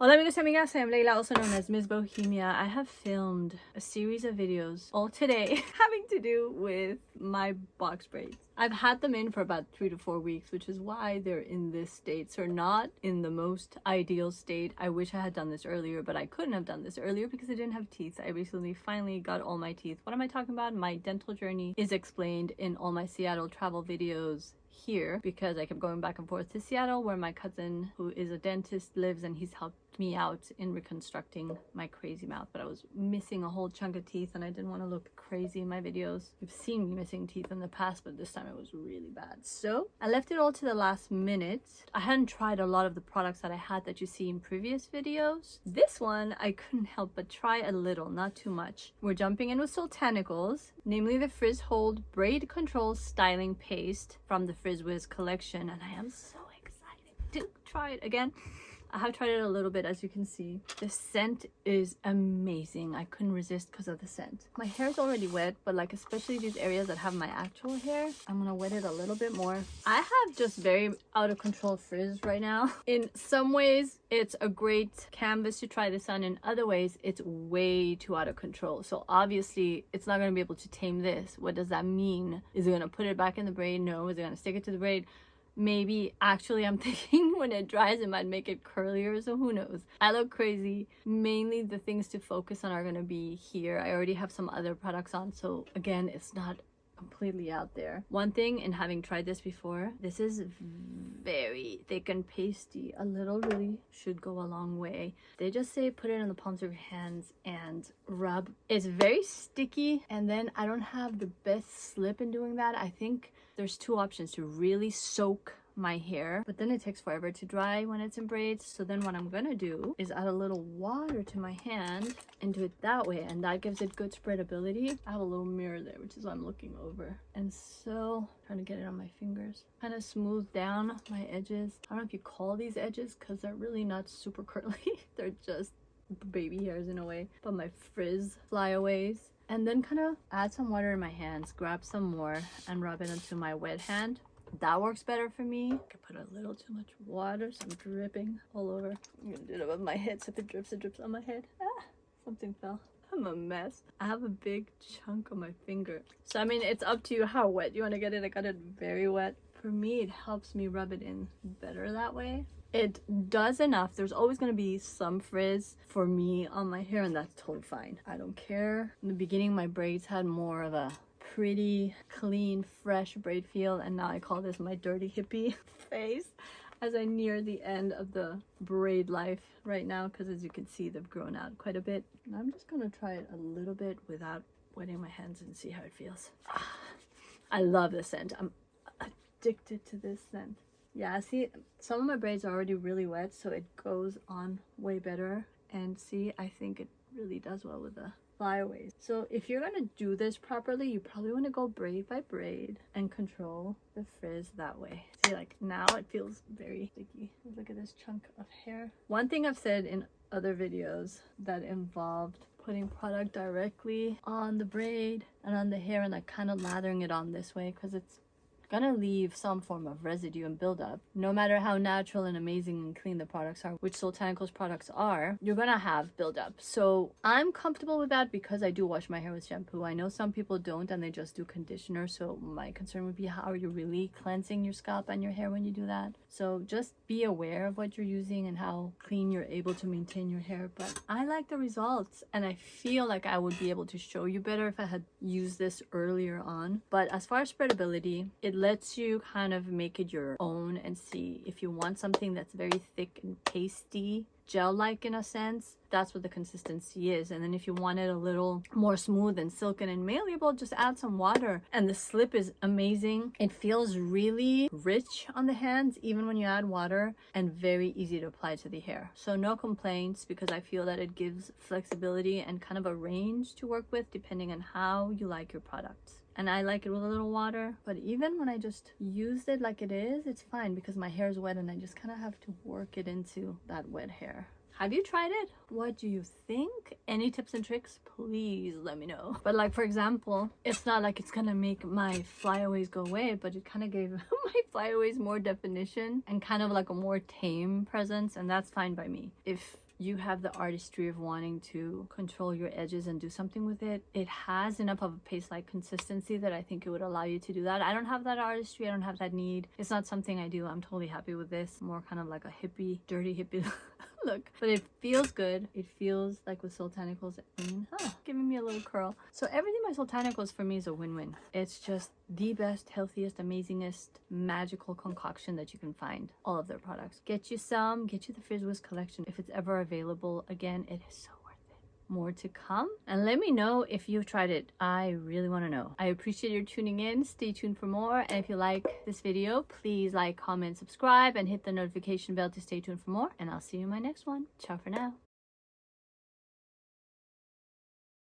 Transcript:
Hola amigos y amigas, I am Layla, also known as Ms. Bohemia. I have filmed a series of videos all today having to do with my box braids. I've had them in for about 3 to 4 weeks, which is why they're in this state. So not in the most ideal state. I wish I had done this earlier, but I couldn't have done this earlier because I didn't have teeth. I recently finally got all my teeth. What am I talking about? My dental journey is explained in all my Seattle travel videos here because I kept going back and forth to Seattle where my cousin who is a dentist lives, and he's helped me out in reconstructing my crazy mouth. But I was missing a whole chunk of teeth and I didn't want to look crazy in my videos. You've seen me missing teeth in the past, but this time it was really bad. So I left it all to the last minute. I hadn't tried a lot of the products that I had that you see in previous videos. This one I couldn't help but try a little, not too much. We're jumping in with Soultanicals, namely the Frizz Hold Braid Control Styling Paste from the Frizz collection, and I am so excited to try it again. I have tried it a little bit, as you can see. The scent is amazing. I couldn't resist because of the scent. My hair is already wet, but like especially these areas that have my actual hair, I'm gonna wet it a little bit more. I have just very out of control frizz right now. In some ways, it's a great canvas to try this on. In other ways, it's way too out of control. So obviously, it's not gonna be able to tame this. What does that mean? Is it gonna put it back in the braid? No. Is it gonna stick it to the braid? Maybe. Actually, I'm thinking when it dries it might make it curlier, so who knows. I look crazy. Mainly the things to focus on are going to be here. I already have some other products on, so again, it's not completely out there. One thing, in having tried this before, this is very thick and pasty. A little really should go a long way. They just say put it in the palms of your hands and rub. It's very sticky, and then I don't have the best slip in doing that. I think there's two options: to really soak my hair, but then it takes forever to dry when it's in braids. So then what I'm gonna do is add a little water to my hand and do it that way, and that gives it good spreadability. I have a little mirror there, which is what I'm looking over, and so trying to get it on my fingers, kind of smooth down my edges. I don't know if you call these edges because they're really not super curly. They're just baby hairs in a way, but my frizz flyaways. And then kind of add some water in my hands, grab some more and rub it into my wet hand. That works better for me. I could put a little too much water, so I'm dripping all over. I'm gonna do it above my head, so if it drips on my head. Ah, something fell. I'm a mess. I have a big chunk on my finger. So I mean, it's up to you how wet you want to get it. I got it very wet. For me, it helps me rub it in better that way. It does enough. There's always going to be some frizz for me on my hair, and that's totally fine. I don't care. In the beginning, my braids had more of a pretty, clean, fresh braid feel, and now I call this my dirty hippie face as I near the end of the braid life right now, because as you can see, they've grown out quite a bit. And I'm just going to try it a little bit without wetting my hands and see how it feels. I love the scent. I'm addicted to this scent. Yeah, see, some of my braids are already really wet, so it goes on way better. And see, I think it really does well with the flyaways. So if you're gonna do this properly, you probably want to go braid by braid and control the frizz that way. See, like now it feels very sticky. Look at this chunk of hair. One thing I've said in other videos that involved putting product directly on the braid and on the hair and like kind of lathering it on this way, because it's gonna leave some form of residue and buildup. No matter how natural and amazing and clean the products are, which Soultanicals products are, you're gonna have buildup. So I'm comfortable with that because I do wash my hair with shampoo. I know some people don't and they just do conditioner, so my concern would be, how are you really cleansing your scalp and your hair when you do that? So just be aware of what you're using and how clean you're able to maintain your hair. But I like the results, and I feel like I would be able to show you better if I had used this earlier on. But as far as spreadability, it lets you kind of make it your own and see if you want something that's very thick and pasty, gel-like in a sense. That's what the consistency is. And then if you want it a little more smooth and silken and malleable, just add some water. And the slip is amazing. It feels really rich on the hands even when you add water, and very easy to apply to the hair. So no complaints, because I feel that it gives flexibility and kind of a range to work with depending on how you like your products. And I like it with a little water, but even when I just used it like it is, it's fine because my hair is wet and I just kind of have to work it into that wet hair. Have you tried it? What do you think? Any tips and tricks? Please let me know. But like, for example, it's not like it's gonna make my flyaways go away, but it kind of gave my flyaways more definition and kind of like a more tame presence, and that's fine by me. If you have the artistry of wanting to control your edges and do something with it, it has enough of a paste-like consistency that I think it would allow you to do that. I don't have that artistry. I don't have that need. It's not something I do. I'm totally happy with this. More kind of like a hippie, dirty hippie look. But it feels good. It feels like with Soultanicals, giving me a little curl. So everything by Soultanicals for me is a win-win. It's just the best, healthiest, amazingest, magical concoction that you can find. All of their products. Get you some. Get you the Frizz collection if it's ever available. Again, it is so worth it. More to come. And let me know if you've tried it. I really want to know. I appreciate your tuning in. Stay tuned for more. And if you like this video, please like, comment, subscribe, and hit the notification bell to stay tuned for more. And I'll see you in my next one. Ciao for now.